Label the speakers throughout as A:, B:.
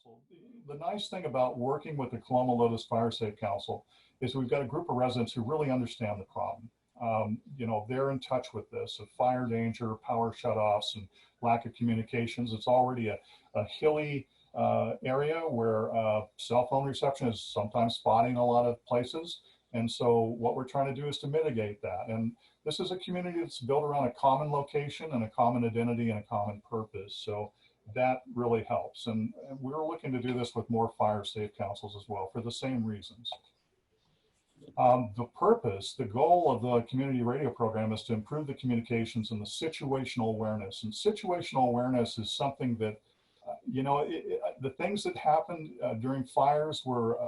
A: Council. The nice thing about working with the Coloma Lotus Fire Safe Council is we've got a group of residents who really understand the problem. You know, they're in touch with this, of fire danger, power shutoffs, and lack of communications. It's already a hilly area where cell phone reception is sometimes spotty in a lot of places. And so what we're trying to do is to mitigate that. And this is a community that's built around a common location and a common identity and a common purpose. So that really helps. And we're looking to do this with more fire safe councils as well for the same reasons. The purpose, the goal of the community radio program is to improve the communications and the situational awareness. And situational awareness is something that, you know, the things that happened during fires were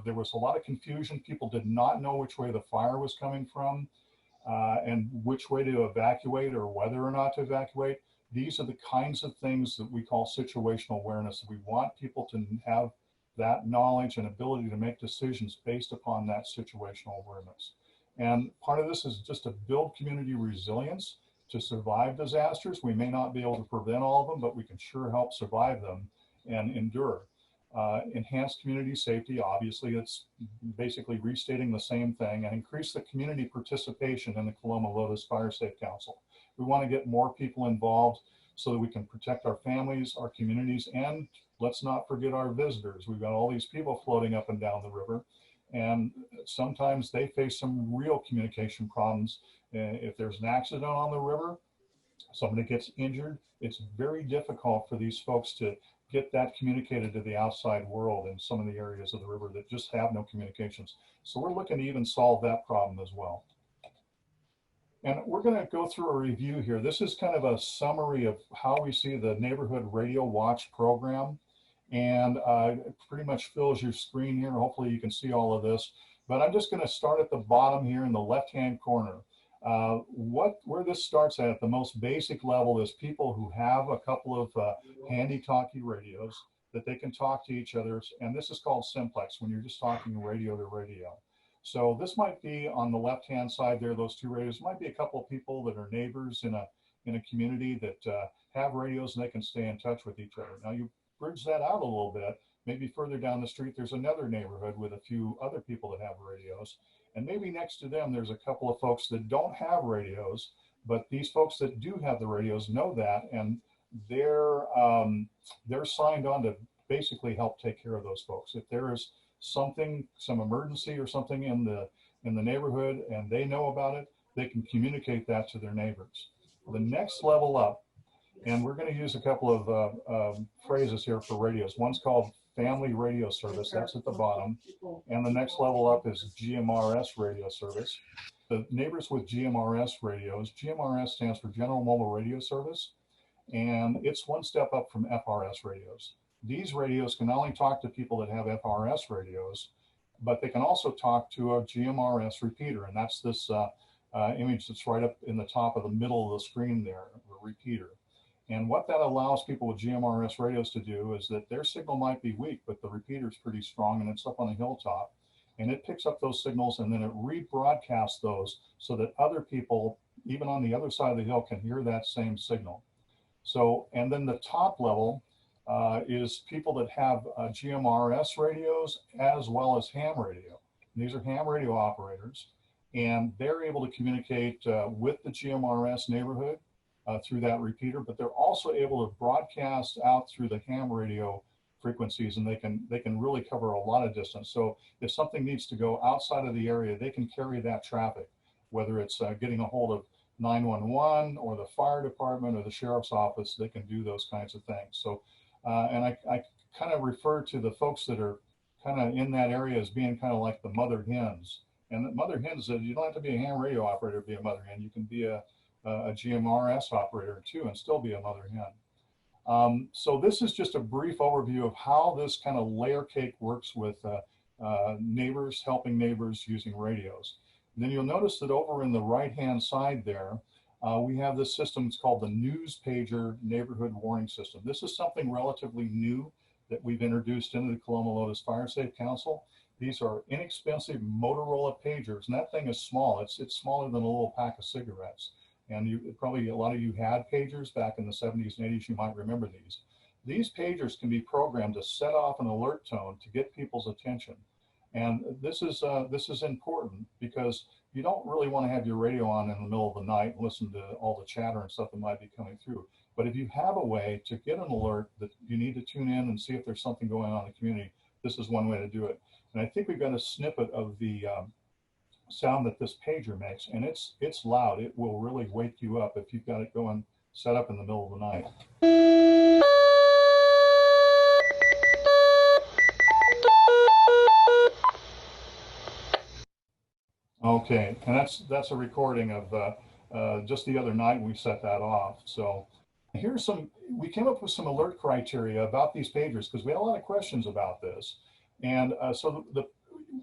A: there was a lot of confusion. People did not know which way the fire was coming from and which way to evacuate or whether or not to evacuate. These are the kinds of things that we call situational awareness. We want people to have that knowledge and ability to make decisions based upon that situational awareness. And part of this is just to build community resilience to survive disasters. We may not be able to prevent all of them, but we can sure help survive them and endure. Enhance community safety, obviously it's basically restating the same thing, and increase the community participation in the Coloma Lotus Fire Safe Council. We want to get more people involved so that we can protect our families, our communities, and let's not forget our visitors. We've got all these people floating up and down the river, and sometimes they face some real communication problems. If there's an accident on the river, somebody gets injured, it's very difficult for these folks to get that communicated to the outside world in some of the areas of the river that just have no communications. So we're looking to even solve that problem as well. And we're going to go through a review here. This is kind of a summary of how we see the Neighborhood Radio Watch program. And it pretty much fills your screen here. Hopefully you can see all of this. But I'm just going to start at the bottom here in the left-hand corner. Where this starts at the most basic level is people who have a couple of handy-talkie radios that they can talk to each other. And this is called simplex, when you're just talking radio to radio. So this might be on the left-hand side there, those two radios. Might be a couple of people that are neighbors in a community that have radios and they can stay in touch with each other. Now you bridge that out a little bit. Maybe further down the street, there's another neighborhood with a few other people that have radios. And maybe next to them, there's a couple of folks that don't have radios, but these folks that do have the radios know that, and they're signed on to basically help take care of those folks. If there is something, some emergency or something in the neighborhood and they know about it, they can communicate that to their neighbors. The next level up, and we're going to use a couple of phrases here for radios. One's called Family Radio Service, that's at the bottom. And the next level up is GMRS Radio Service. The neighbors with GMRS radios, GMRS stands for General Mobile Radio Service, and it's one step up from FRS radios. These radios can not only talk to people that have FRS radios, but they can also talk to a GMRS repeater, and that's this image that's right up in the top of the middle of the screen there, the repeater. And what that allows people with GMRS radios to do is that their signal might be weak, but the repeater is pretty strong and it's up on a hilltop. And it picks up those signals and then it rebroadcasts those so that other people, even on the other side of the hill, can hear that same signal. So, and then the top level is people that have GMRS radios as well as ham radio. And these are ham radio operators, and they're able to communicate with the GMRS neighborhood through that repeater, but they're also able to broadcast out through the ham radio frequencies, and they can really cover a lot of distance. So if something needs to go outside of the area, they can carry that traffic, whether it's getting a hold of 911 or the fire department or the sheriff's office. They can do those kinds of things. So and I kind of refer to the folks that are kind of in that area as being kind of like the mother hens. And the mother hens, you don't have to be a ham radio operator to be a mother hen. You can be a GMRS operator too and still be a mother hen. So this is just a brief overview of how this kind of layer cake works with neighbors, helping neighbors using radios. And then you'll notice that over in the right-hand side there, we have this system. It's called the News Pager Neighborhood Warning System. This is something relatively new that we've introduced into the Coloma Lotus Fire Safe Council. These are inexpensive Motorola pagers, and that thing is small. It's smaller than a little pack of cigarettes. And probably a lot of you had pagers back in the 70s and 80s. You might remember these. these pagers can be programmed to set off an alert tone to get people's attention. And this is important because you don't really want to have your radio on in the middle of the night and listen to all the chatter and stuff that might be coming through. But if you have a way to get an alert that you need to tune in and see if there's something going on in the community, this is one way to do it. And I think we've got a snippet of the sound that this pager makes, and it's loud. It will really wake you up if you've got it going set up in the middle of the night. Okay, and that's a recording of just the other night we set that off. So here's we came up with some alert criteria about these pagers because we had a lot of questions about this. And so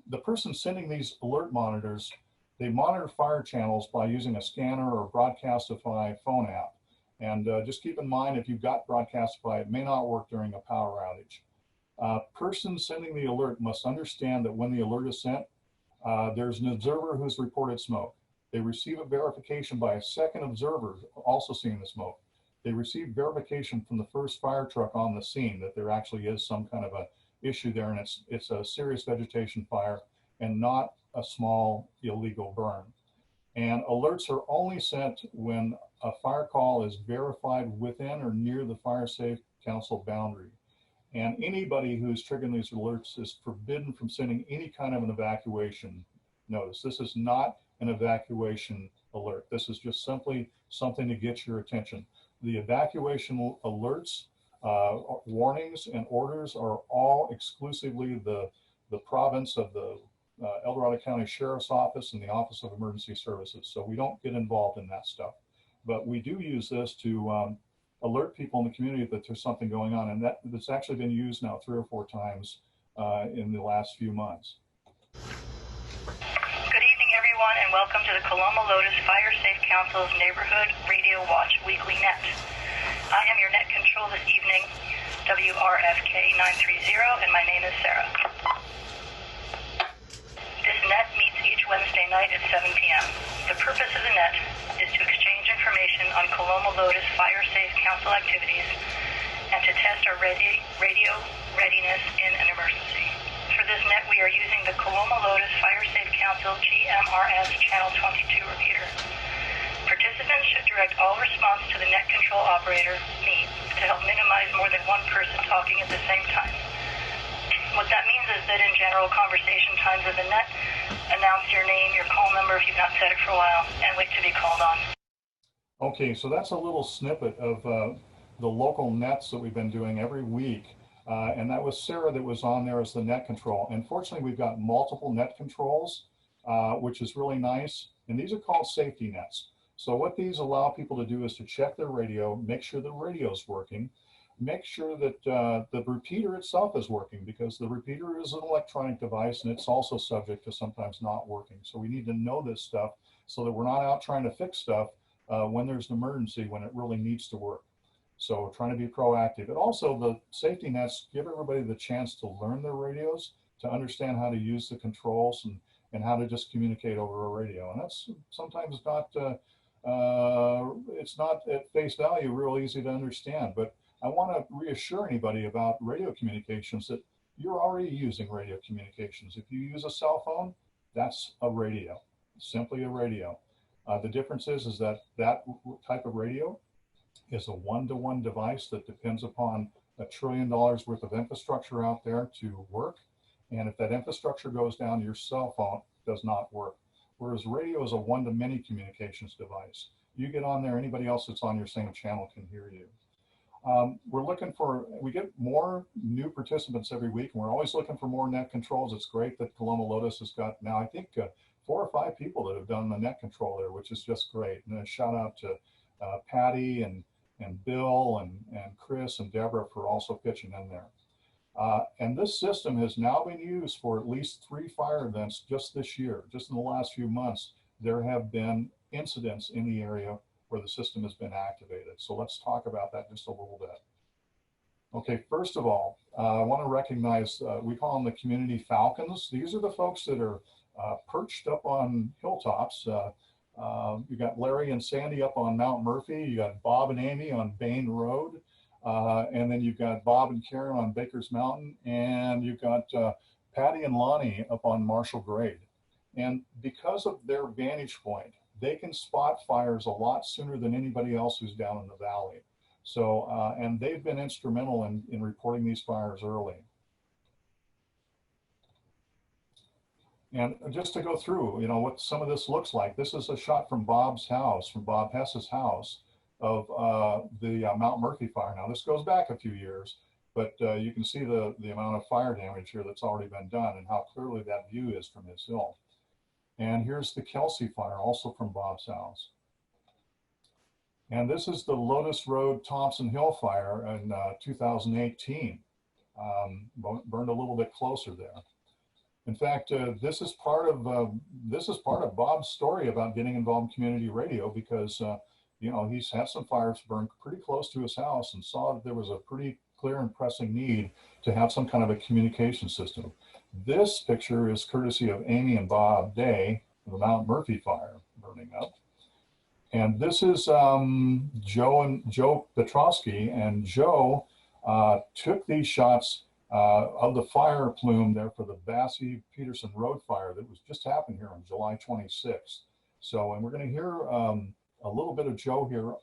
A: the person sending these alert monitors, they monitor fire channels by using a scanner or Broadcastify phone app. And just keep in mind, if you've got Broadcastify, it may not work during a power outage. Person sending the alert must understand that when the alert is sent, there's an observer who's reported smoke. They receive a verification by a second observer also seeing the smoke. They receive verification from the first fire truck on the scene that there actually is some kind of a issue there, and it's a serious vegetation fire and not a small illegal burn. And alerts are only sent when a fire call is verified within or near the Fire Safe Council boundary. And anybody who's triggering these alerts is forbidden from sending any kind of an evacuation notice. This is not an evacuation alert. This is just simply something to get your attention. The evacuation alerts, warnings, and orders are all exclusively the province of the El Dorado County Sheriff's Office and the Office of Emergency Services. So we don't get involved in that stuff. But we do use this to alert people in the community that there's something going on, and that's actually been used now 3 or 4 times in the last few months.
B: Good evening, everyone, and welcome to the Coloma Lotus Fire Safe Council's Neighborhood Radio Watch Weekly Net. I am your net control this evening, WRFK 930, and my name is Sarah. This net meets each Wednesday night at 7 p.m. The purpose of the net is to exchange information on Coloma Lotus Fire Safe Council activities and to test our radio readiness in an emergency. For this net, we are using the Coloma Lotus Fire Safe Council GMRS Channel 22 repeater. Participants should direct all response to the net control operator, me, to help minimize more than one person talking at the same time. What that means is that in general conversation times of the net, announce your name, your call number if you've not said it for a while, and wait to be called on.
A: Okay, so that's a little snippet of the local nets that we've been doing every week. And that was Sarah that was on there as the net control. And fortunately, we've got multiple net controls, which is really nice. And these are called safety nets. So what these allow people to do is to check their radio, make sure the radio's working, make sure that the repeater itself is working, because the repeater is an electronic device and it's also subject to sometimes not working. So we need to know this stuff so that we're not out trying to fix stuff when there's an emergency, when it really needs to work. So trying to be proactive. And also the safety nets give everybody the chance to learn their radios, to understand how to use the controls and how to just communicate over a radio. And that's sometimes it's not at face value real easy to understand, but I want to reassure anybody about radio communications that you're already using radio communications. If you use a cell phone, that's a radio, simply a radio. The difference is that type of radio is a one-to-one device that depends upon $1 trillion worth of infrastructure out there to work. And if that infrastructure goes down, your cell phone does not work. Whereas radio is a one-to-many communications device. You get on there, anybody else that's on your same channel can hear you. We get more new participants every week, and we're always looking for more net controls. It's great that Coloma Lotus has got now, I think, 4 or 5 people that have done the net control there, which is just great. And a shout out to Patty and Bill and Chris and Deborah for also pitching in there. And this system has now been used for at least 3 fire events just this year. Just in the last few months, there have been incidents in the area where the system has been activated. So let's talk about that just a little bit. Okay, first of all, I want to recognize, we call them the community falcons. These are the folks that are perched up on hilltops. You got Larry and Sandy up on Mount Murphy. You got Bob and Amy on Bain Road. And then you've got Bob and Karen on Baker's Mountain, and you've got Patty and Lonnie up on Marshall Grade. And because of their vantage point, they can spot fires a lot sooner than anybody else who's down in the valley. So, and they've been instrumental in reporting these fires early. And just to go through, you know, what some of this looks like. This is a shot from Bob's house, from Bob Hess's house, of the Mount Murphy fire. Now, this goes back a few years, but you can see the amount of fire damage here that's already been done and how clearly that view is from his hill. And here's the Kelsey fire, also from Bob's house. And this is the Lotus Road Thompson Hill fire in 2018. Burned a little bit closer there. In fact, this is part of Bob's story about getting involved in community radio, because you know, he's had some fires burn pretty close to his house and saw that there was a pretty clear and pressing need to have some kind of a communication system. This picture is courtesy of Amy and Bob Day, the Mount Murphy fire burning up. And this is Joe Petrosky, and Joe took these shots of the fire plume there for the Bassey-Peterson Road fire that was just happened here on July 26th. So, and we're going to hear a little bit of Joe here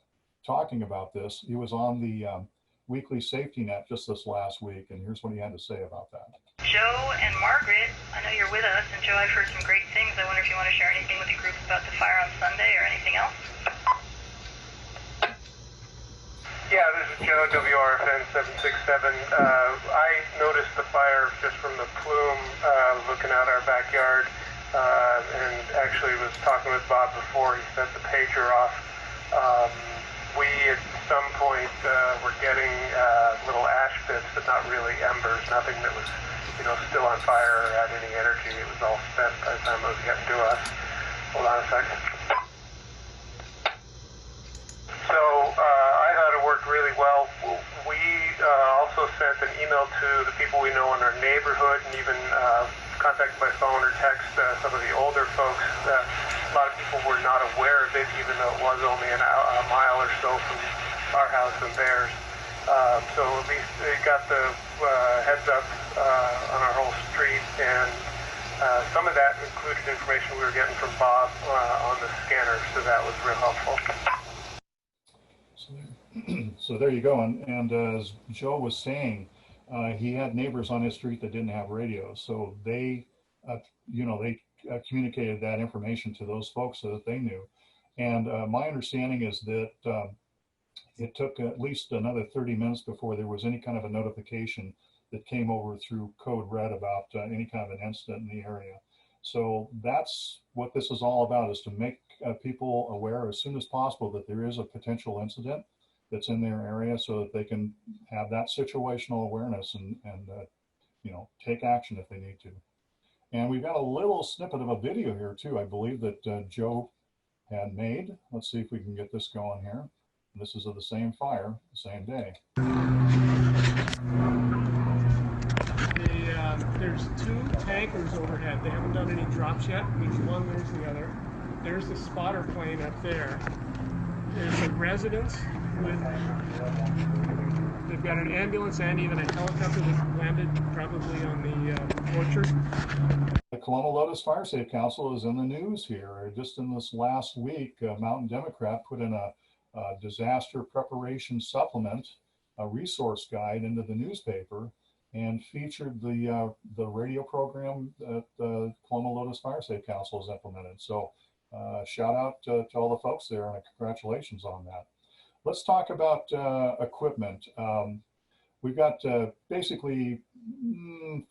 A: talking about this. He was on the weekly safety net just this last week, and here's what he had to say about that.
B: Joe and Margaret, I know you're with us, and Joe, I've heard some great things. I wonder if you want to share anything with the group about the fire on Sunday or anything else?
C: Yeah, this is Joe, WRFN 767. I noticed the fire just from the plume looking out our backyard, and actually was talking with Bob before he set the pager off. We, at some point, were getting little ash bits, but not really embers, nothing that was, you know, still on fire or had any energy. It was all spent by the time it was getting to us. Hold on a second. So I thought it worked really well. We also sent an email to the people we know in our neighborhood, and even contacted by phone or text some of the older folks. A lot of people were not aware of it, even though it was only a mile or so from our house and theirs. So at least they got the heads up on our whole street, and some of that included information we were getting from Bob on the scanner, so that was real helpful.
A: So there you go. And as Joe was saying, he had neighbors on his street that didn't have radios, so they, you know, they communicated that information to those folks so that they knew. And my understanding is that it took at least another 30 minutes before there was any kind of a notification that came over through code red about any kind of an incident in the area. So that's what this is all about, is to make people aware as soon as possible that there is a potential incident that's in their area, so that they can have that situational awareness and you know, take action if they need to. And we've got a little snippet of a video here too, I believe, that Joe had made. Let's see if we can get this going here. This is of the same fire, the same day.
D: There's two tankers overhead. They haven't done any drops yet. There's one, there's the other. There's the spotter plane up there. There's a residence with, they've got an ambulance and even a helicopter that landed probably on the orchard.
A: The Coloma Lotus Fire Safe Council is in the news here. Just in this last week, Mountain Democrat put in a disaster preparation supplement, a resource guide into the newspaper, and featured the radio program that the Coloma Lotus Fire Safe Council has implemented. So shout out to all the folks there, and congratulations on that. Let's talk about equipment. We've got basically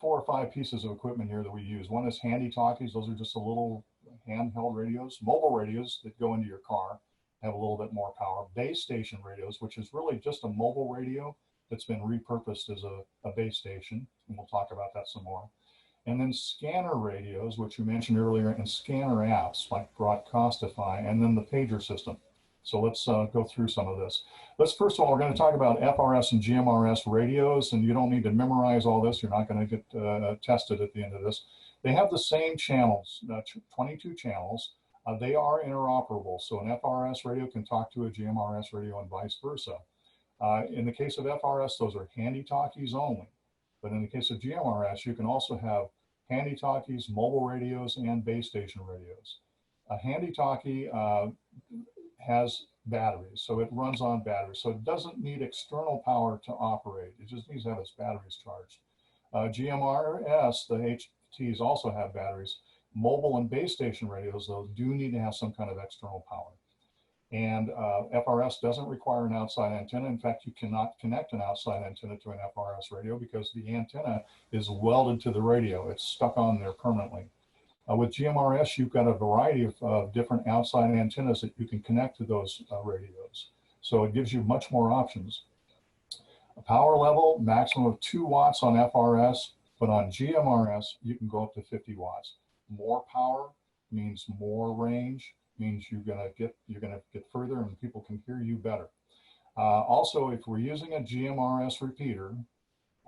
A: 4 or 5 pieces of equipment here that we use. One is handy talkies. Those are just a little handheld radios, mobile radios that go into your car, have a little bit more power. Base station radios, which is really just a mobile radio that's been repurposed as a base station, and we'll talk about that some more. And then scanner radios, which you mentioned earlier, and scanner apps like Broadcastify, and then the pager system. So let's go through some of this. Let's first of all, we're going to talk about FRS and GMRS radios, and you don't need to memorize all this. You're not going to get tested at the end of this. They have the same channels, 22 channels. They are interoperable, so an FRS radio can talk to a GMRS radio and vice versa. In the case of FRS, those are handy talkies only. But in the case of GMRS, you can also have handy talkies, mobile radios, and base station radios. A handy talkie has batteries, so it runs on batteries. So it doesn't need external power to operate. It just needs to have its batteries charged. GMRS, the HTs also have batteries. Mobile and base station radios, though, do need to have some kind of external power. And FRS doesn't require an outside antenna. In fact, you cannot connect an outside antenna to an FRS radio because the antenna is welded to the radio. It's stuck on there permanently. With GMRS, you've got a variety of different outside antennas that you can connect to those radios. So it gives you much more options. A power level, maximum of 2 watts on FRS, but on GMRS, you can go up to 50 watts. More power means more range, means you're gonna get further and people can hear you better. Also, if we're using a GMRS repeater,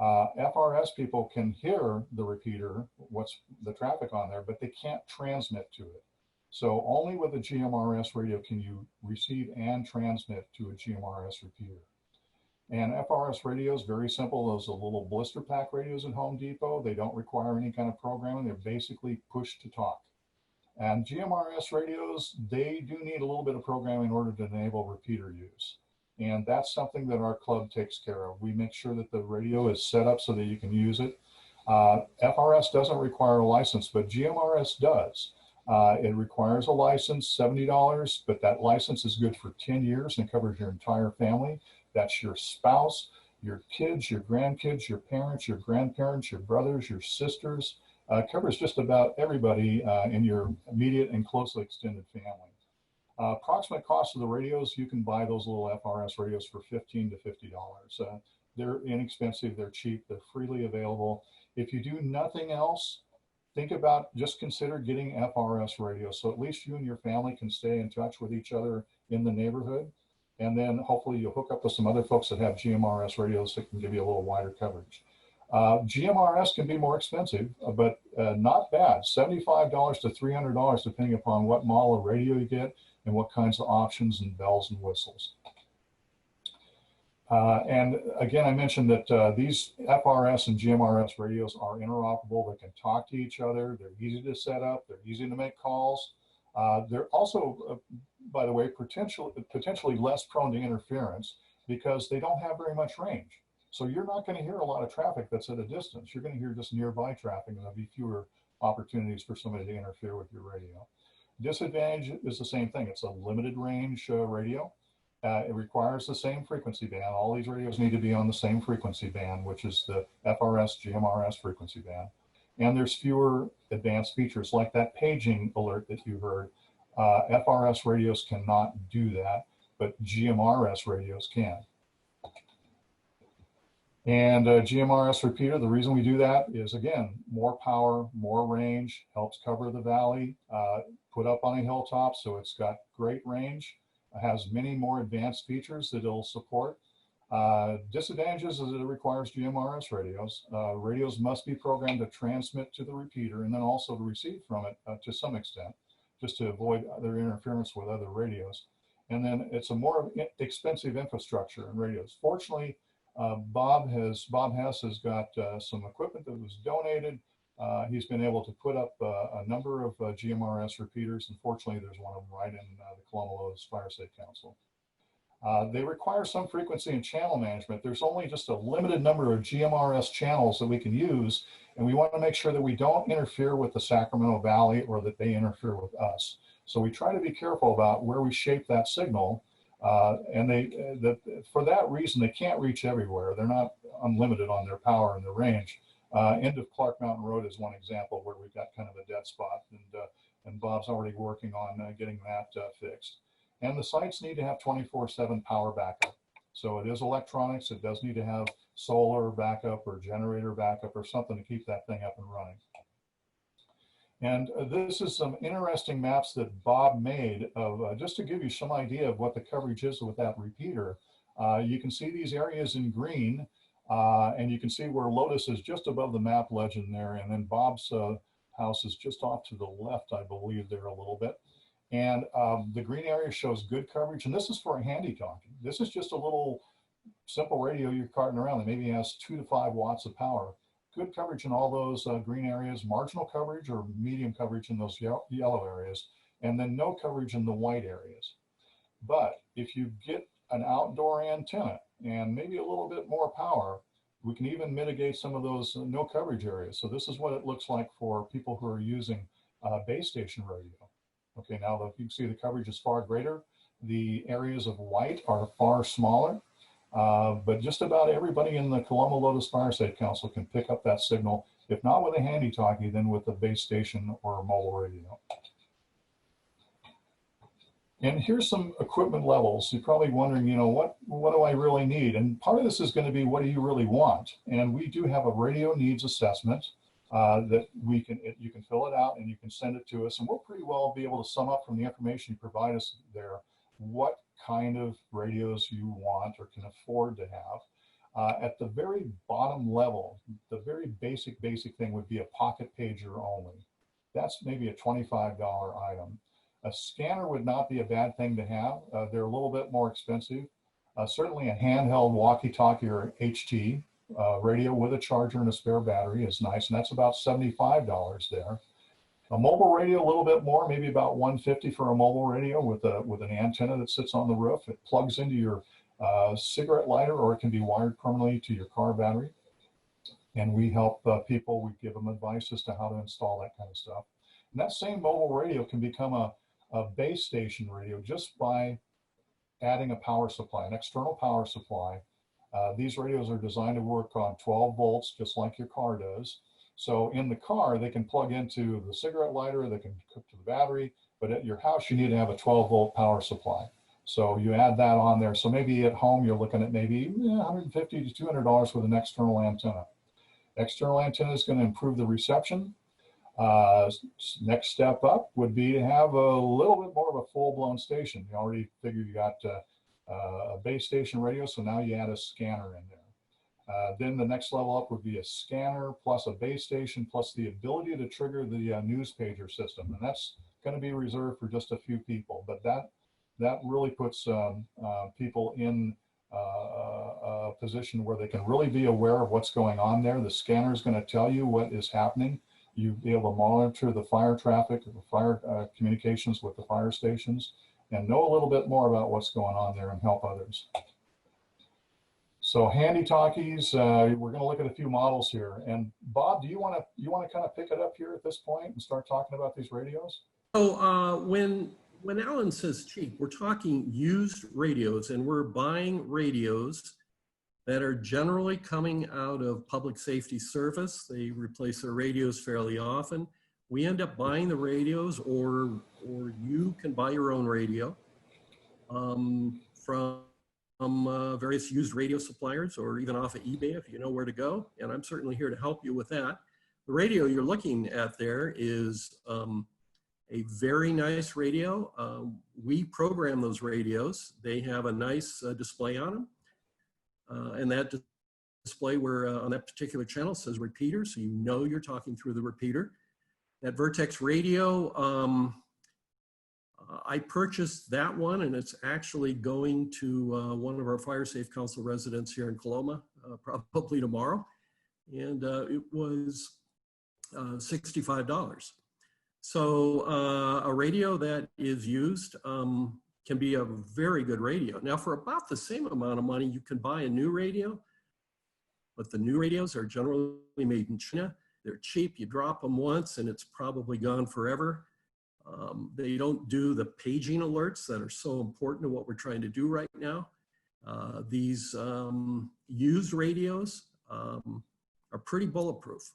A: FRS people can hear the repeater, what's the traffic on there, but they can't transmit to it. So only with a GMRS radio can you receive and transmit to a GMRS repeater. And FRS radios, very simple. Those are little blister pack radios at Home Depot. They don't require any kind of programming. They're basically push to talk. And GMRS radios, they do need a little bit of programming in order to enable repeater use. And that's something that our club takes care of. We make sure that the radio is set up so that you can use it. FRS doesn't require a license, but GMRS does. It requires a license, $70, but that license is good for 10 years and covers your entire family. That's your spouse, your kids, your grandkids, your parents, your grandparents, your brothers, your sisters. Covers just about everybody in your immediate and closely extended family. Approximate cost of the radios, you can buy those little FRS radios for $15 to $50. They're inexpensive, they're cheap, they're freely available. If you do nothing else, think about, just consider getting FRS radios, so at least you and your family can stay in touch with each other in the neighborhood. And then hopefully you'll hook up with some other folks that have GMRS radios that can give you a little wider coverage. GMRS can be more expensive, but not bad. $75 to $300, depending upon what model of radio you get and what kinds of options and bells and whistles. And again, I mentioned that these FRS and GMRS radios are interoperable. They can talk to each other. They're easy to set up. They're easy to make calls. They're also, by the way, potentially less prone to interference because they don't have very much range. So you're not going to hear a lot of traffic that's at a distance. You're going to hear just nearby traffic, and there'll be fewer opportunities for somebody to interfere with your radio. Disadvantage is the same thing. It's a limited range radio. It requires the same frequency band. All these radios need to be on the same frequency band, which is the FRS, GMRS frequency band. And there's fewer advanced features like that paging alert that you heard. FRS radios cannot do that, but GMRS radios can. And GMRS repeater, the reason we do that is, again, more power, more range, helps cover the valley, put up on a hilltop, so it's got great range, has many more advanced features that it'll support. Disadvantages is that it requires GMRS radios. Radios must be programmed to transmit to the repeater and then also to receive from it to some extent, just to avoid other interference with other radios. And then it's a more expensive infrastructure in radios. Fortunately, Bob Hess has got some equipment that was donated. He's been able to put up a number of GMRS repeaters, and fortunately there's one of them right in the Coloma Lotus Fire Safe Council. They require some frequency and channel management. There's only just a limited number of GMRS channels that we can use, and we want to make sure that we don't interfere with the Sacramento Valley or that they interfere with us. So we try to be careful about where we shape that signal. And for that reason, they can't reach everywhere. They're not unlimited on their power and their range. End of Clark Mountain Road is one example where we've got kind of a dead spot, and Bob's already working on getting that fixed. And the sites need to have 24/7 power backup. So it is electronics. It does need to have solar backup or generator backup or something to keep that thing up and running. And this is some interesting maps that Bob made of just to give you some idea of what the coverage is with that repeater. You can see these areas in green, and you can see where Lotus is just above the map legend there, and then Bob's house is just off to the left, I believe, there a little bit. And the green area shows good coverage, and this is for a handy talkie. This is just a little simple radio you're carting around that maybe has 2 to 5 watts of power. Good coverage in all those green areas, marginal coverage or medium coverage in those yellow areas, and then no coverage in the white areas. But if you get an outdoor antenna and maybe a little bit more power, we can even mitigate some of those no coverage areas. So this is what it looks like for people who are using base station radio. Okay, now you can see the coverage is far greater. The areas of white are far smaller. But just about everybody in the Coloma Lotus Fire Safe Council can pick up that signal, if not with a handy-talkie, then with a base station or a mobile radio. And here's some equipment levels. You're probably wondering, you know, what do I really need? And part of this is going to be, what do you really want? And we do have a radio needs assessment that you can fill it out and you can send it to us. And we'll pretty well be able to sum up from the information you provide us there what kind of radios you want or can afford to have. At the very bottom level, the very basic thing would be a pocket pager only. That's maybe a $25 item. A scanner would not be a bad thing to have. They're a little bit more expensive. Certainly a handheld walkie-talkie or HT radio with a charger and a spare battery is nice, and that's about $75 there. A mobile radio, a little bit more, maybe about $150 for a mobile radio with an antenna that sits on the roof. It plugs into your cigarette lighter, or it can be wired permanently to your car battery. And we help people, we give them advice as to how to install that kind of stuff. And that same mobile radio can become a base station radio just by adding a power supply, an external power supply. These radios are designed to work on 12 volts, just like your car does. So in the car, they can plug into the cigarette lighter, they can hook to the battery, but at your house, you need to have a 12-volt power supply. So you add that on there. So maybe at home, you're looking at maybe $150 to $200 with an external antenna. External antenna is going to improve the reception. Next step up would be to have a little bit more of a full-blown station. You already figured you got a base station radio, so now you add a scanner in there. Then the next level up would be a scanner plus a base station plus the ability to trigger the news pager system. And that's going to be reserved for just a few people. But that really puts people in a position where they can really be aware of what's going on there. The scanner is going to tell you what is happening. You'll be able to monitor the fire traffic, the fire communications with the fire stations, and know a little bit more about what's going on there and help others. So handy talkies, we're going to look at a few models here. And Bob, do you want to kind of pick it up here at this point and start talking about these radios?
E: So when Alan says cheap, we're talking used radios, and we're buying radios that are generally coming out of public safety service. They replace their radios fairly often. We end up buying the radios, or you can buy your own radio from various used radio suppliers, or even off of eBay if you know where to go. And I'm certainly here to help you with that. The radio you're looking at there is a very nice radio. We program those radios. They have a nice display on them. And that display where on that particular channel says repeater, so you know you're talking through the repeater. That Vertex radio, I purchased that one, and it's actually going to one of our Fire Safe Council residents here in Coloma, probably tomorrow. And it was $65. So a radio that is used can be a very good radio. Now, for about the same amount of money, you can buy a new radio, but the new radios are generally made in China. They're cheap. You drop them once and it's probably gone forever. They don't do the paging alerts that are so important to what we're trying to do right now. These used radios are pretty bulletproof.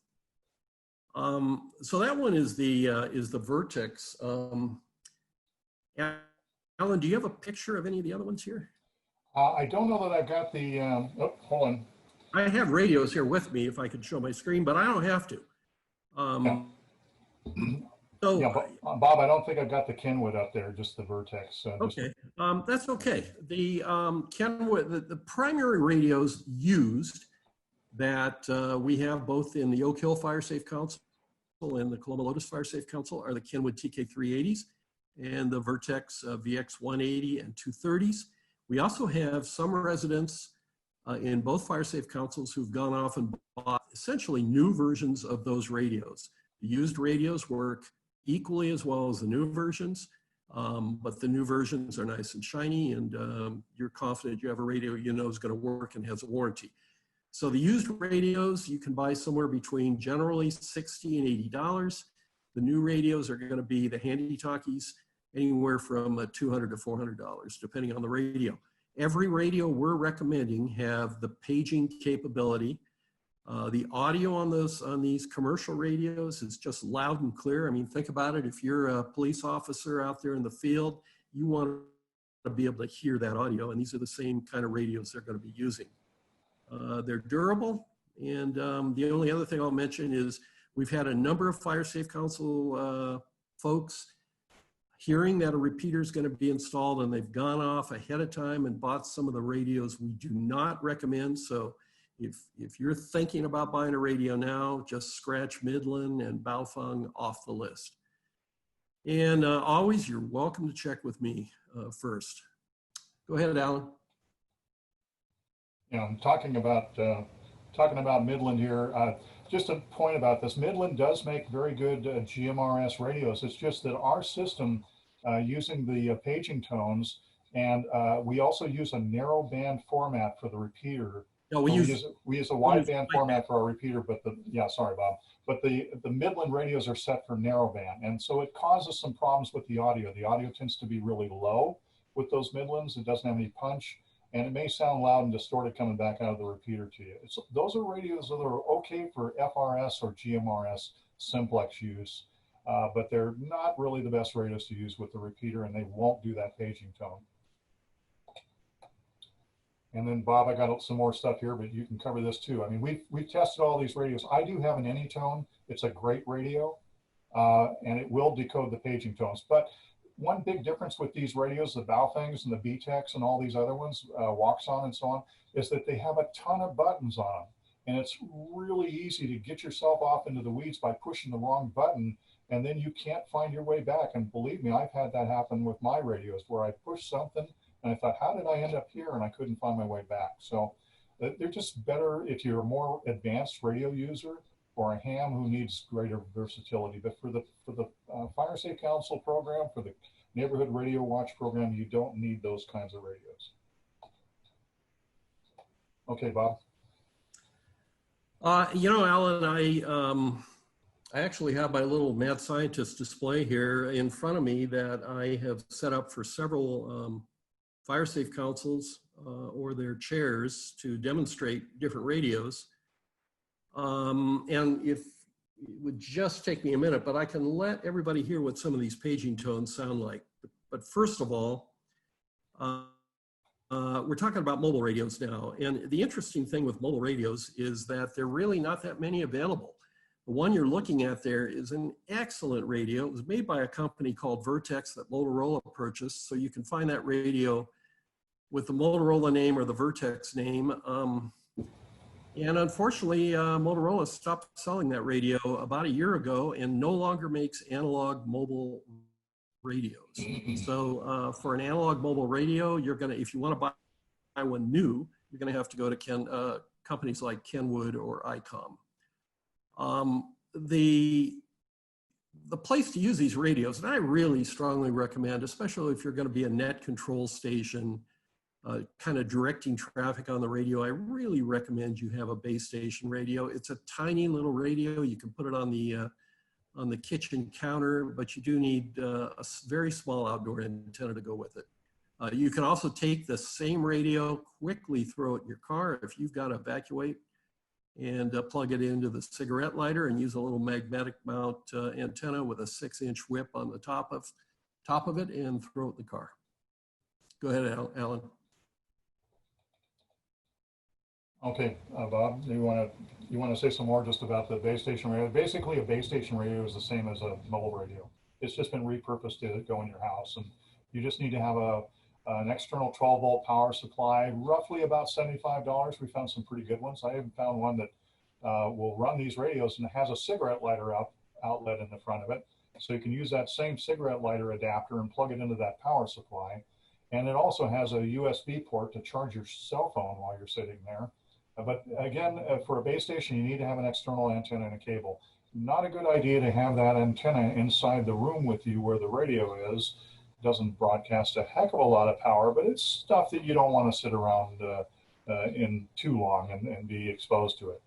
E: So that one is the Vertex. Alan, do you have a picture of any of the other ones here?
A: I don't know that I've got the, oh, hold on.
E: I have radios here with me if I could show my screen, but I don't have to. So,
A: yeah, Bob, I don't think I've got the Kenwood up there, just the Vertex.
E: Okay, that's okay. The Kenwood, the primary radios used that we have both in the Oak Hill Fire Safe Council and the Coloma Lotus Fire Safe Council are the Kenwood TK380s and the Vertex VX180 and 230s. We also have some residents in both fire safe councils who've gone off and bought essentially new versions of those radios. The used radios work equally as well as the new versions, but the new versions are nice and shiny, and you're confident you have a radio you know is going to work and has a warranty. So the used radios you can buy somewhere between generally $60 and $80. The new radios are going to be the handy talkies, anywhere from $200 to $400, depending on the radio. Every radio we're recommending have the paging capability. The audio on these commercial radios is just loud and clear. I mean, think about it. If you're a police officer out there in the field, you want to be able to hear that audio, and these are the same kind of radios they're going to be using. They're durable, and the only other thing I'll mention is we've had a number of Fire Safe Council folks hearing that a repeater is going to be installed, and they've gone off ahead of time and bought some of the radios we do not recommend. So if you're thinking about buying a radio now, just scratch Midland and Baofeng off the list. And always, you're welcome to check with me first. Go ahead, Alan.
A: Yeah, I'm talking about Midland here. Just a point about this, Midland does make very good GMRS radios. It's just that our system, using the paging tones, and we also use a narrow band format for the repeater.
E: No,
A: we use a wide band format for our repeater, but sorry, Bob. But the Midland radios are set for narrow band, and so it causes some problems with the audio. The audio tends to be really low with those Midlands. It doesn't have any punch, and it may sound loud and distorted coming back out of the repeater to you. Those are radios that are okay for FRS or GMRS simplex use, but they're not really the best radios to use with the repeater, and they won't do that paging tone. And then Bob, I got some more stuff here, but you can cover this too. I mean, we've tested all these radios. I do have an Anytone. It's a great radio, and it will decode the paging tones. But one big difference with these radios, the Baofengs and the BTECs and all these other ones, Waxon and so on, is that they have a ton of buttons on them. And it's really easy to get yourself off into the weeds by pushing the wrong button, and then you can't find your way back. And believe me, I've had that happen with my radios where I pushed something and I thought, how did I end up here? And I couldn't find my way back. So they're just better if you're a more advanced radio user or a ham who needs greater versatility. But for the Fire Safe Council program, for the Neighborhood Radio Watch program, you don't need those kinds of radios. Okay, Bob.
E: You know, Alan, I actually have my little mad scientist display here in front of me that I have set up for several Fire Safe Councils or their chairs to demonstrate different radios. And if it would just take me a minute, but I can let everybody hear what some of these paging tones sound like. But first of all, we're talking about mobile radios now. And the interesting thing with mobile radios is that there are really not that many available. The one you're looking at there is an excellent radio. It was made by a company called Vertex that Motorola purchased. So you can find that radio with the Motorola name or the Vertex name. And unfortunately, Motorola stopped selling that radio about a year ago and no longer makes analog mobile radios. So for an analog mobile radio, you're gonna, if you wanna buy one new, you're gonna have to go to companies like Kenwood or ICOM. The place to use these radios, and I really strongly recommend, especially if you're gonna be a net control station, kind of directing traffic on the radio, I really recommend you have a base station radio. It's a tiny little radio. You can put it on the kitchen counter, but you do need a very small outdoor antenna to go with it. You can also take the same radio, quickly throw it in your car if you've got to evacuate, and plug it into the cigarette lighter and use a little magnetic mount antenna with a 6-inch whip on the top of it and throw it in the car. Go ahead, Alan. Okay,
A: Bob, you want to say some more just about the base station radio? Basically, a base station radio is the same as a mobile radio. It's just been repurposed to go in your house, and you just need to have an external 12-volt power supply, roughly about $75. We found some pretty good ones. I even found one that will run these radios and has a cigarette lighter outlet in the front of it. So you can use that same cigarette lighter adapter and plug it into that power supply. And it also has a USB port to charge your cell phone while you're sitting there. But again, for a base station, you need to have an external antenna and a cable. Not a good idea to have that antenna inside the room with you where the radio is. Doesn't broadcast a heck of a lot of power, but it's stuff that you don't want to sit around in too long and be exposed to it.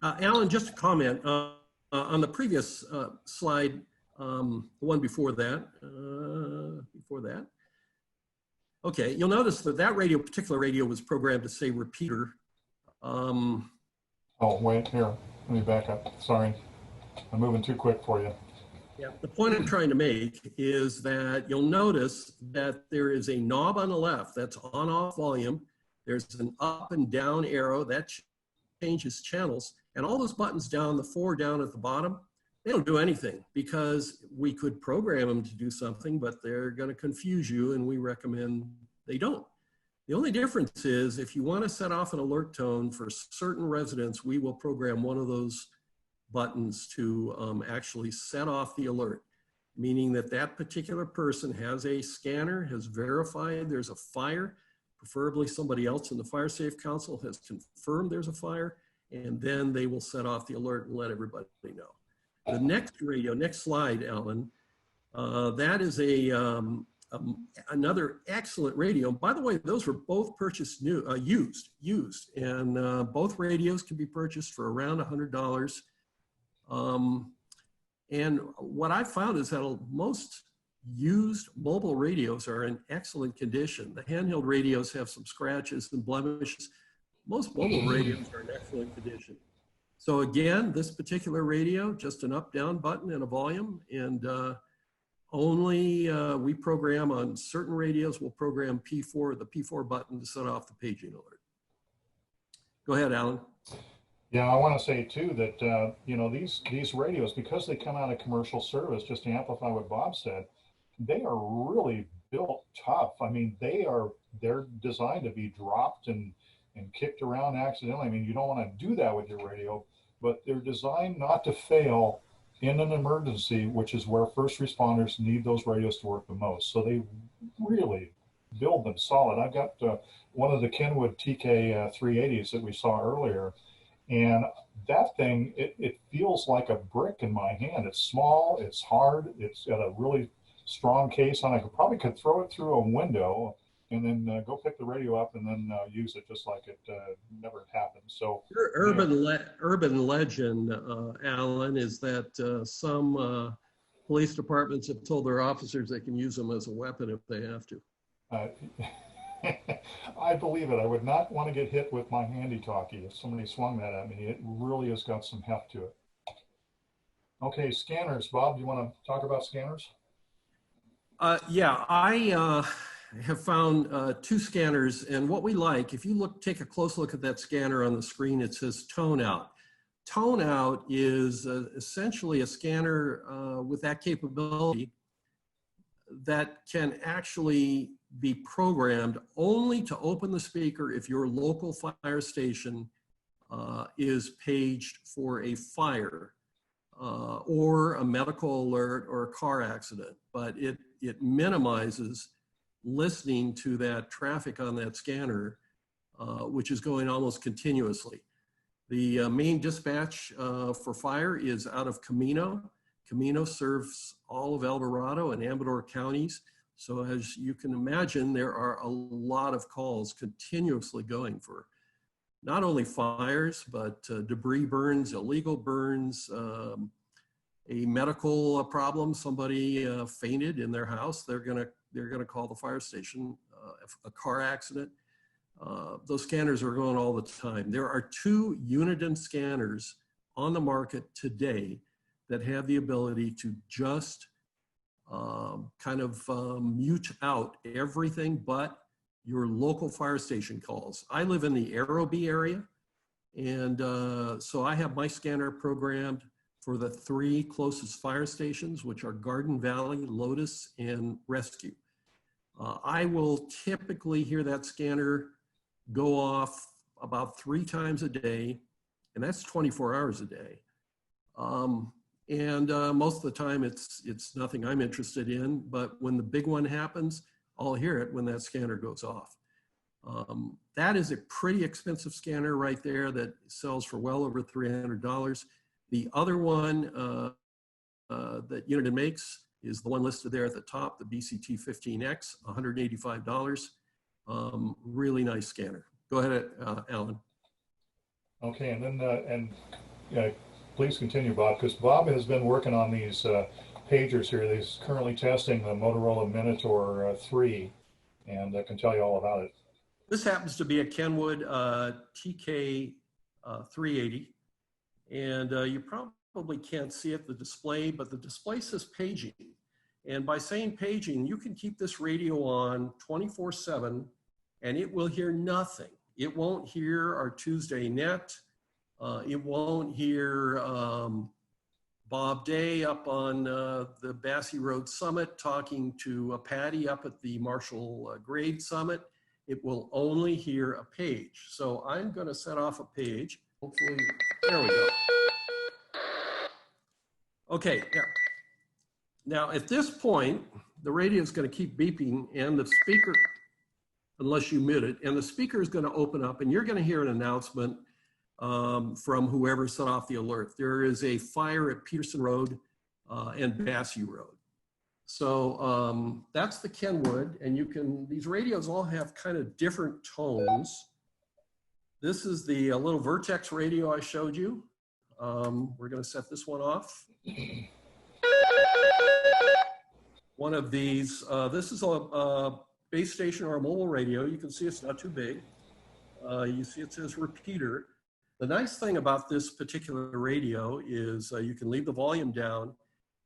E: Alan, just a comment on the previous slide, the one before that. Okay, you'll notice that that particular radio was programmed to say repeater.
A: Oh, wait, here, let me back up. Sorry, I'm moving too quick for you.
E: Yeah, the point I'm trying to make is that you'll notice that there is a knob on the left that's on-off volume. There's an up and down arrow that changes channels, and all those buttons down, the four down at the bottom, they don't do anything because we could program them to do something, but they're going to confuse you, and we recommend they don't. The only difference is if you want to set off an alert tone for certain residents, we will program one of those buttons to actually set off the alert, meaning that that particular person has a scanner, has verified there's a fire, preferably somebody else in the Fire Safe Council has confirmed there's a fire, and then they will set off the alert and let everybody know. The next radio, next slide, Alan, that is another excellent radio. By the way, those were both purchased used, and both radios can be purchased for around $100. And what I found is that most used mobile radios are in excellent condition. The handheld radios have some scratches and blemishes. Most mobile radios are in excellent condition. So again, this particular radio, just an up-down button and a volume, and we program on certain radios, we'll program P4, the P4 button to set off the paging alert. Go ahead, Alan.
A: Yeah, I want to say too that you know, these radios, because they come out of commercial service, just to amplify what Bob said, they are really built tough. I mean, they're designed to be dropped and kicked around accidentally. I mean, you don't want to do that with your radio, but they're designed not to fail in an emergency, which is where first responders need those radios to work the most. So they really build them solid. I've got one of the Kenwood TK 380s that we saw earlier, and that thing, it feels like a brick in my hand. It's small, it's hard, it's got a really strong case on it. I probably could throw it through a window and then go pick the radio up and then use it just like it never happened. So
E: urban legend, Alan, is that some police departments have told their officers they can use them as a weapon if they have to.
A: I believe it. I would not want to get hit with my handy-talkie if somebody swung that at me. It really has got some heft to it. Okay, scanners. Bob, do you want to talk about scanners?
E: Yeah, I have found two scanners, and what we like, if you take a close look at that scanner on the screen, it says Tone Out. Tone Out is essentially a scanner with that capability that can actually be programmed only to open the speaker if your local fire station is paged for a fire or a medical alert or a car accident. But it minimizes listening to that traffic on that scanner, which is going almost continuously. The main dispatch for fire is out of Camino. Camino serves all of El Dorado and Amador counties. So as you can imagine, there are a lot of calls continuously going for not only fires, but debris burns, illegal burns, a medical problem, somebody fainted in their house, they're gonna call the fire station. A car accident, those scanners are going all the time. There are 2 Uniden scanners on the market today that have the ability to just mute out everything but your local fire station calls. I live in the Aerobee area, and so I have my scanner programmed for the 3 closest fire stations, which are Garden Valley, Lotus, and Rescue. I will typically hear that scanner go off about 3 times a day, and that's 24 hours a day. Most of the time it's nothing I'm interested in, but when the big one happens, I'll hear it when that scanner goes off. That is a pretty expensive scanner right there that sells for well over $300. The other one that Uniden makes is the one listed there at the top, the BCT15X, $185. Really nice scanner. Go ahead, Alan.
A: Okay, and then please continue, Bob, because Bob has been working on these pagers here. He's currently testing the Motorola Minotaur 3, and I can tell you all about it.
E: This happens to be a Kenwood TK 380, and you probably can't see it, the display, but the display says paging. And by saying paging, you can keep this radio on 24/7, and it will hear nothing. It won't hear our Tuesday net. It won't hear Bob Day up on the Bassey Road Summit talking to Patty up at the Marshall Grade Summit. It will only hear a page. So I'm going to set off a page. Hopefully, there we go. Okay, now at this point, the radio is going to keep beeping and the speaker, unless you mute it, and the speaker is going to open up and you're going to hear an announcement from whoever set off the alert. There is a fire at Peterson Road and Bassey Road. So that's the Kenwood, and these radios all have kind of different tones. This is the little Vertex radio I showed you. We're going to set this one off. One of these, this is a base station or a mobile radio. You can see it's not too big. You see it says repeater. The nice thing about this particular radio is you can leave the volume down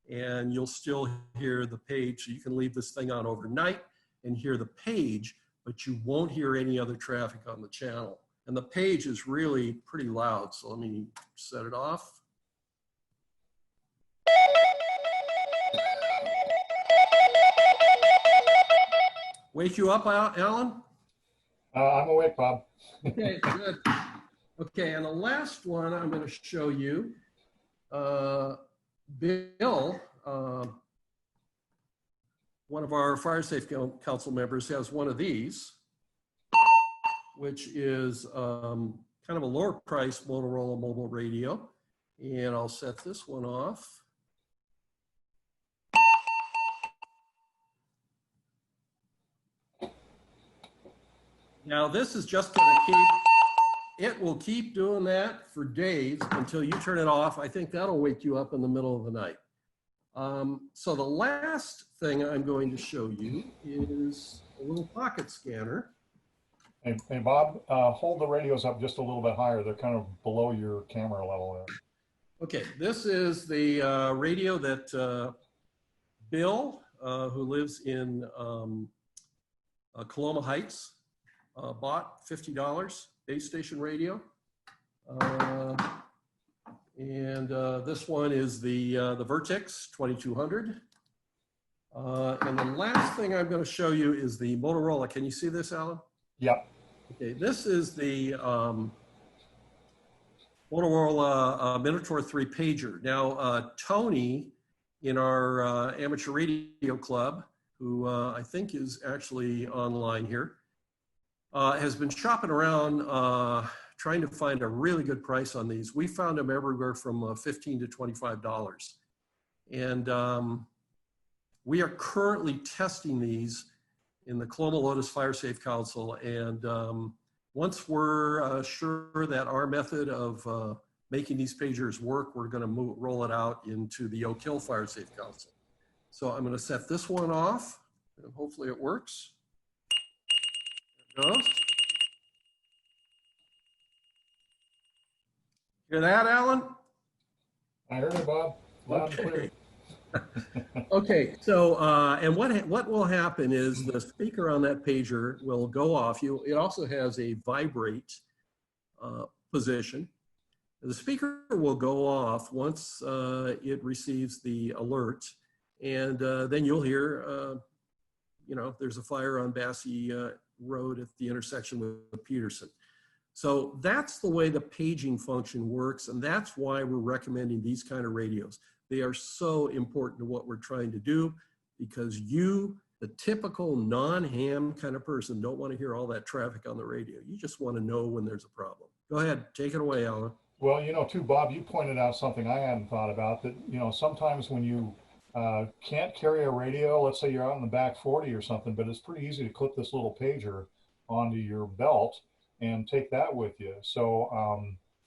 E: and you'll still hear the page. So you can leave this thing on overnight and hear the page, but you won't hear any other traffic on the channel. And the page is really pretty loud. So let me set it off. Wake you up, Alan?
A: I'm awake, Bob.
E: Okay, good. Okay, and the last one I'm going to show you, Bill, one of our Fire Safe Council members, has one of these, which is kind of a lower price Motorola mobile radio. And I'll set this one off. Now this is just going to it will keep doing that for days until you turn it off. I think that'll wake you up in the middle of the night. So the last thing I'm going to show you is a little pocket scanner.
A: Hey Bob, hold the radios up just a little bit higher. They're kind of below your camera level there.
E: Okay, this is the radio that Bill, who lives in Coloma Heights, bought, $50, base station radio. This one is the Vertex 2200. And the last thing I'm going to show you is the Motorola. Can you see this, Alan?
A: Yeah.
E: Okay, this is the Motorola Minotaur 3 pager. Now, Tony in our amateur radio club, who I think is actually online here, has been shopping around trying to find a really good price on these. We found them everywhere from $15 to $25. And we are currently testing these in the Coloma Lotus Fire Safe Council. And once we're sure that our method of making these pagers work, we're going to roll it out into the Oak Hill Fire Safe Council. So I'm going to set this one off, and hopefully it works. There it goes. Hear that, Alan?
A: I heard it, Bob. Loud and clear.
E: Okay, so and what will happen is the speaker on that pager will go off. It also has a vibrate position. The speaker will go off once it receives the alert, and then you'll hear, there's a fire on Bassey Road at the intersection with Peterson. So that's the way the paging function works, and that's why we're recommending these kind of radios. They are so important to what we're trying to do, because you The typical non-ham kind of person don't want to hear all that traffic on the radio. You just want to know when there's a problem. Go ahead, take it away, Alan.
A: Well, too, Bob, you pointed out something I hadn't thought about, that, sometimes when you can't carry a radio, let's say you're out in the back 40 or something, but it's pretty easy to clip this little pager onto your belt and take that with you. So,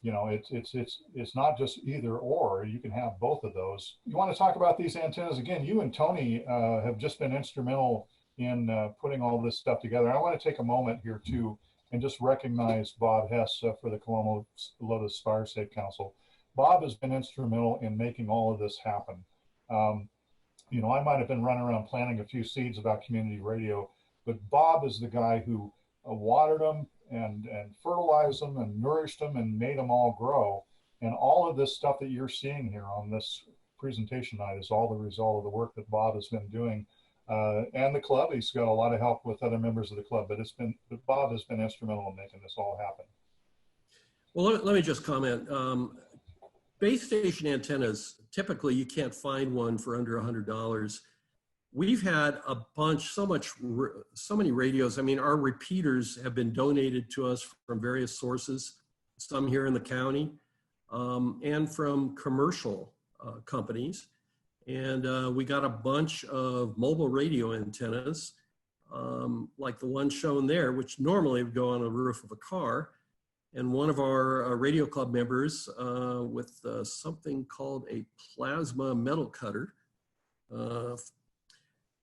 A: it's not just either or. You can have both of those. You want to talk about these antennas again? You and Tony have just been instrumental in putting all this stuff together. I want to take a moment here too and just recognize Bob Hess for the Coloma Lotus Fire Safe Council. Bob has been instrumental in making all of this happen. I might have been running around planting a few seeds about community radio, but Bob is the guy who watered them and fertilized them and nourished them and made them all grow. And all of this stuff that you're seeing here on this presentation night is all the result of the work that Bob has been doing. And the club, he's got a lot of help with other members of the club, but Bob has been instrumental in making this all happen.
E: Well, let me just comment. Base station antennas, typically you can't find one for under $100. We've had a bunch, so many radios. I mean, our repeaters have been donated to us from various sources, some here in the county, and from commercial companies. And we got a bunch of mobile radio antennas, like the one shown there, which normally would go on the roof of a car. And one of our radio club members with something called a plasma metal cutter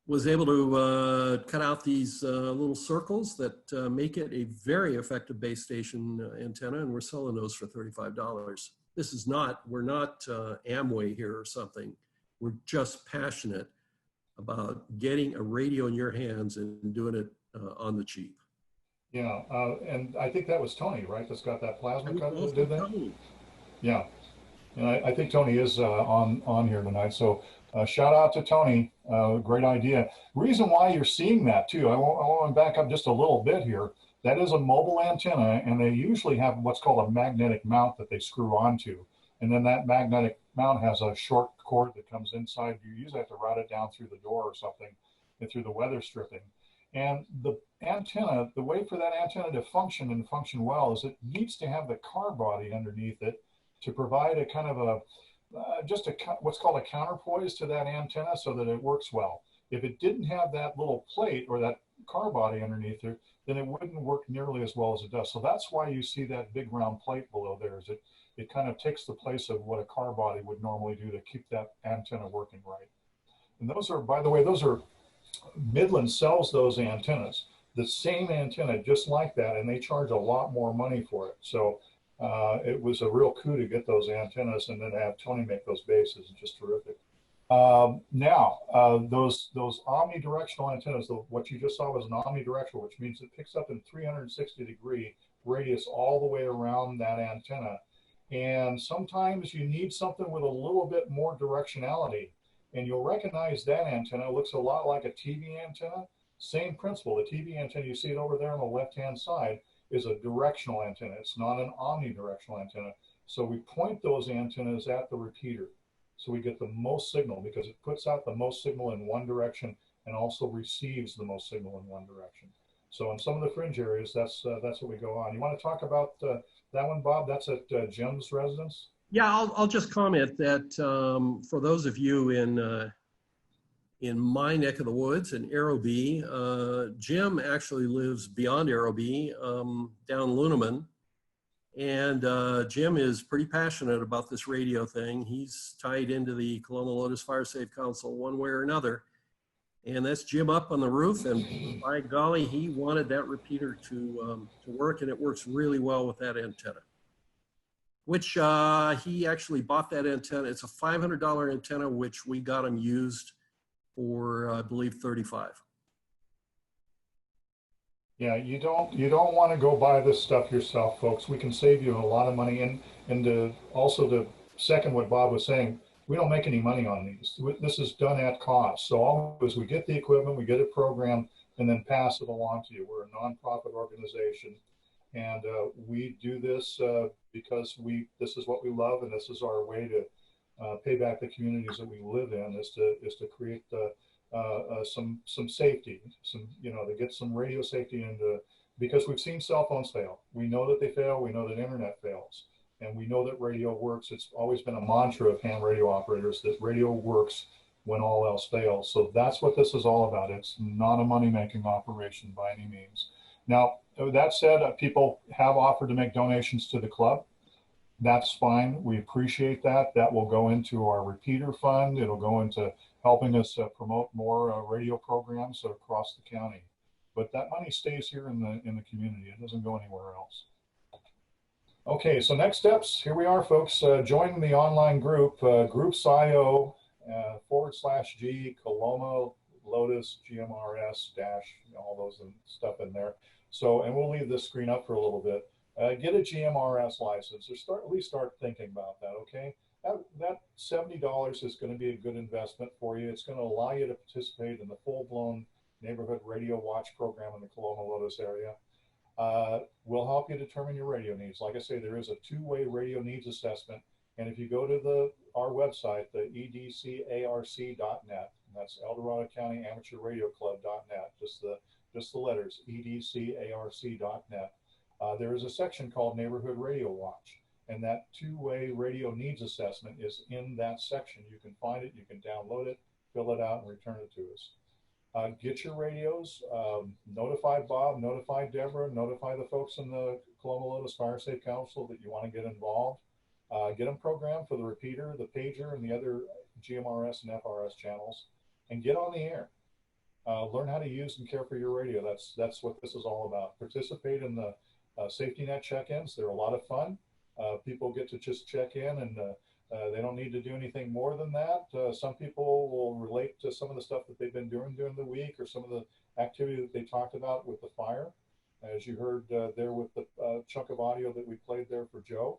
E: was able to cut out these little circles that make it a very effective base station antenna, and we're selling those for $35. This is not, we're not Amway here or something. We're just passionate about getting a radio in your hands and doing it on the cheap.
A: Yeah, and I think that was Tony, right? That's got that plasma cutter that did that?
E: Tony.
A: Yeah, and I think Tony is on here tonight. So shout out to Tony, great idea. Reason why you're seeing that too, I want to back up just a little bit here. That is a mobile antenna, and they usually have what's called a magnetic mount that they screw onto. And then that magnetic mount has a short cord that comes inside. You usually have to route it down through the door or something, and through the weather stripping. And the antenna, the way for that antenna to function and function well is it needs to have the car body underneath it to provide a kind of a, what's called a counterpoise to that antenna so that it works well. If it didn't have that little plate or that car body underneath it, then it wouldn't work nearly as well as it does. So that's why you see that big round plate below there, is it kind of takes the place of what a car body would normally do to keep that antenna working right. And those are, by the way, those are, Midland sells those antennas, the same antenna just like that, and they charge a lot more money for it. So it was a real coup to get those antennas and then have Tony make those bases. Just terrific. Now, those omnidirectional antennas, what you just saw was an omnidirectional, which means it picks up in 360-degree radius all the way around that antenna. And sometimes you need something with a little bit more directionality. And you'll recognize that antenna. It looks a lot like a TV antenna. Same principle. The TV antenna, you see it over there on the left-hand side, is a directional antenna. It's not an omnidirectional antenna. So we point those antennas at the repeater. So we get the most signal because it puts out the most signal in one direction and also receives the most signal in one direction. So in some of the fringe areas, that's what we go on. You want to talk about that one, Bob? That's at Jim's residence?
E: Yeah, I'll just comment that for those of you in my neck of the woods in Aerobee, Jim actually lives beyond Aerobee, down Luneman, and Jim is pretty passionate about this radio thing. He's tied into the Coloma Lotus Fire Safe Council one way or another, and that's Jim up on the roof. And by golly, he wanted that repeater to work, and it works really well with that antenna. Which he actually bought that antenna. It's a $500 antenna, which we got him used for, I believe, $35.
A: Yeah, you don't want to go buy this stuff yourself, folks. We can save you a lot of money. And also to second what Bob was saying, we don't make any money on these. This is done at cost. So all we do is we get the equipment, we get it programmed, and then pass it along to you. We're a nonprofit organization. And we do this because this is what we love, and this is our way to pay back the communities that we live in, is to create some safety, to get some radio safety into, because we've seen cell phones fail. We know that they fail. We know that internet fails. And we know that radio works. It's always been a mantra of ham radio operators that radio works when all else fails. So that's what this is all about. It's not a money-making operation by any means. Now, that said, people have offered to make donations to the club. That's fine. We appreciate that. That will go into our repeater fund. It'll go into helping us promote more radio programs across the county. But that money stays here in the community. It doesn't go anywhere else. Okay, so next steps. Here we are, folks. Join the online group, groups.io /G Coloma Lotus GMRS dash, all those stuff in there. So, and we'll leave this screen up for a little bit. Get a GMRS license, or at least start thinking about that. Okay, that $70 is going to be a good investment for you. It's going to allow you to participate in the full-blown neighborhood radio watch program in the Coloma Lotus area. We'll help you determine your radio needs. Like I say, there is a two-way radio needs assessment. And if you go to our website, the edcarc.net, and that's El Dorado County Amateur Radio Club.net, just the letters, edcarc.net, there is a section called Neighborhood Radio Watch. And that two-way radio needs assessment is in that section. You can find it, you can download it, fill it out, and return it to us. Get your radios, notify Bob, notify Deborah, notify the folks in the Coloma Lotus Fire Safe Council that you want to get involved. Get them programmed for the repeater, the pager, and the other GMRS and FRS channels, and get on the air. Learn how to use and care for your radio. That's what this is all about. Participate in the safety net check-ins. They're a lot of fun. People get to just check in, and they don't need to do anything more than that. Some people will relate to some of the stuff that they've been doing during the week, or some of the activity that they talked about with the fire, as you heard there with the chunk of audio that we played there for Joe.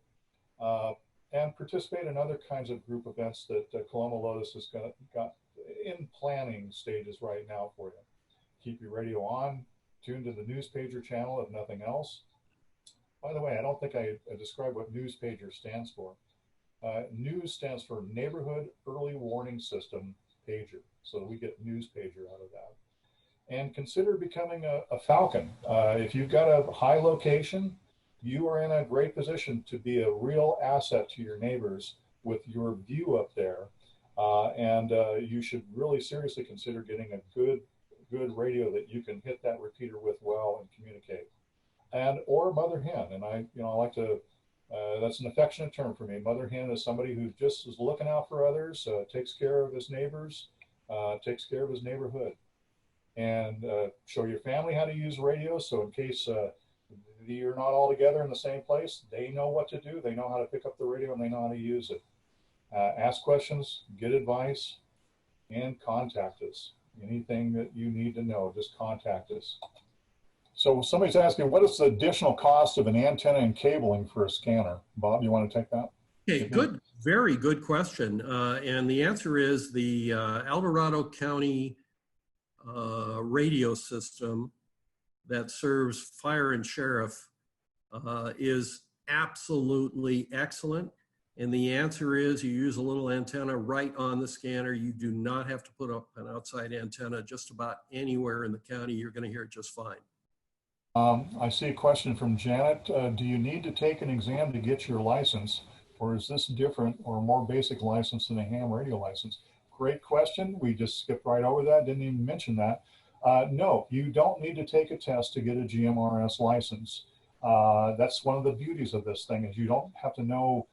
A: And participate in other kinds of group events that Coloma Lotus has got in planning stages right now for you. Keep your radio on, tune to the news pager channel if nothing else. By the way, I don't think I described what news pager stands for. News stands for Neighborhood Early Warning System Pager. So we get news pager out of that. And consider becoming a Falcon. If you've got a high location, you are in a great position to be a real asset to your neighbors with your view up there. And you should really seriously consider getting a good radio that you can hit that repeater with well and communicate. And or mother hen. And I like to, that's an affectionate term for me. Mother hen is somebody who just is looking out for others, takes care of his neighbors, takes care of his neighborhood. And show your family how to use radio, so in case you're not all together in the same place, they know what to do. They know how to pick up the radio, and they know how to use it. Ask questions, get advice, and contact us. Anything that you need to know, just contact us. So somebody's asking, what is the additional cost of an antenna and cabling for a scanner? Bob, you want to take that?
E: Okay, good, very good question. And the answer is the El Dorado County radio system that serves fire and sheriff is absolutely excellent. And the answer is you use a little antenna right on the scanner. You do not have to put up an outside antenna. Just about anywhere in the county, you're going to hear it just fine.
A: I see a question from Janet. Do you need to take an exam to get your license, or is this different or a more basic license than a ham radio license? Great question. We just skipped right over that. Didn't even mention that. No, you don't need to take a test to get a GMRS license. That's one of the beauties of this thing, is you don't have to know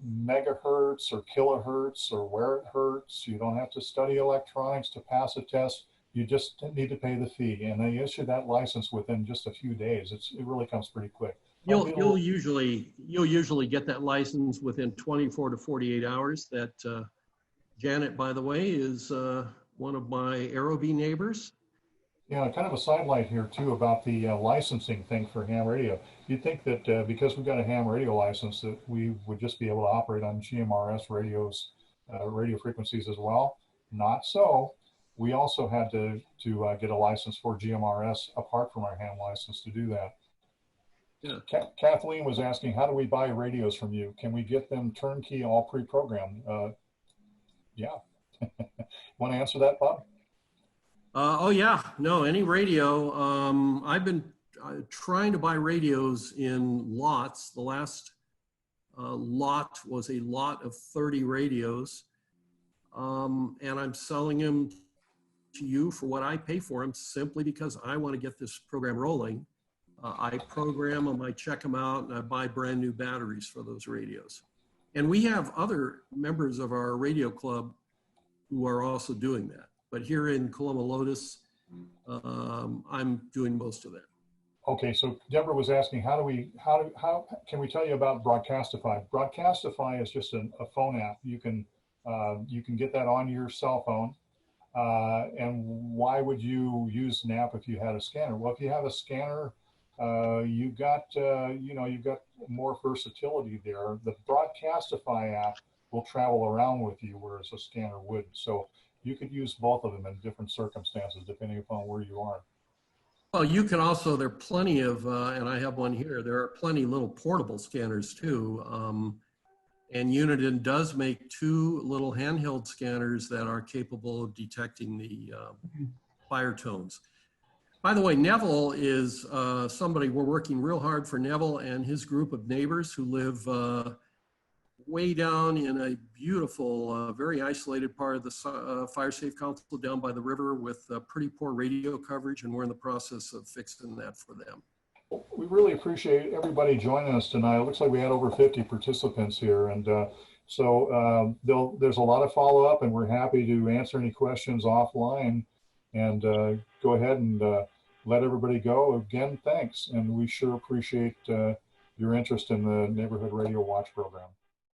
A: megahertz or kilohertz or where it hurts. You don't have to study electronics to pass a test. You just need to pay the fee, and they issue that license within just a few days. It really comes pretty quick.
E: You'll usually get that license within 24 to 48 hours. That Janet, by the way, is one of my Aerobee neighbors.
A: Yeah, kind of a sidelight here too about the licensing thing for ham radio. You'd think that because we've got a ham radio license that we would just be able to operate on GMRS radios, radio frequencies as well. Not so. We also had to get a license for GMRS apart from our ham license to do that. Yeah. Kathleen was asking, how do we buy radios from you? Can we get them turnkey, all pre-programmed? Yeah. Want to answer that, Bob?
E: Oh yeah, no, any radio. I've been trying to buy radios in lots. The last lot was a lot of 30 radios. And I'm selling them to you for what I pay for them simply because I want to get this program rolling. I program them, I check them out, and I buy brand new batteries for those radios. And we have other members of our radio club who are also doing that. But here in Coloma Lotus, I'm doing most of that.
A: Okay, so Deborah was asking, how can we tell you about Broadcastify? Broadcastify is just a phone app. You can get that on your cell phone. And why would you use an app if you had a scanner? Well, if you have a scanner, you've got more versatility there. The Broadcastify app will travel around with you, whereas a scanner wouldn't. So you could use both of them in different circumstances, depending upon where you are.
E: Well, you can also, there are plenty of, and I have one here, there are plenty little portable scanners too. And Uniden does make 2 little handheld scanners that are capable of detecting the fire tones. By the way, Neville is somebody, we're working real hard for Neville and his group of neighbors who live way down in a beautiful, very isolated part of the Fire Safe Council down by the river with pretty poor radio coverage, and we're in the process of fixing that for them.
A: We really appreciate everybody joining us tonight. It looks like we had over 50 participants here, and so there's a lot of follow-up, and we're happy to answer any questions offline. And go ahead and let everybody go. Again, thanks, and we sure appreciate your interest in the Neighborhood Radio Watch program.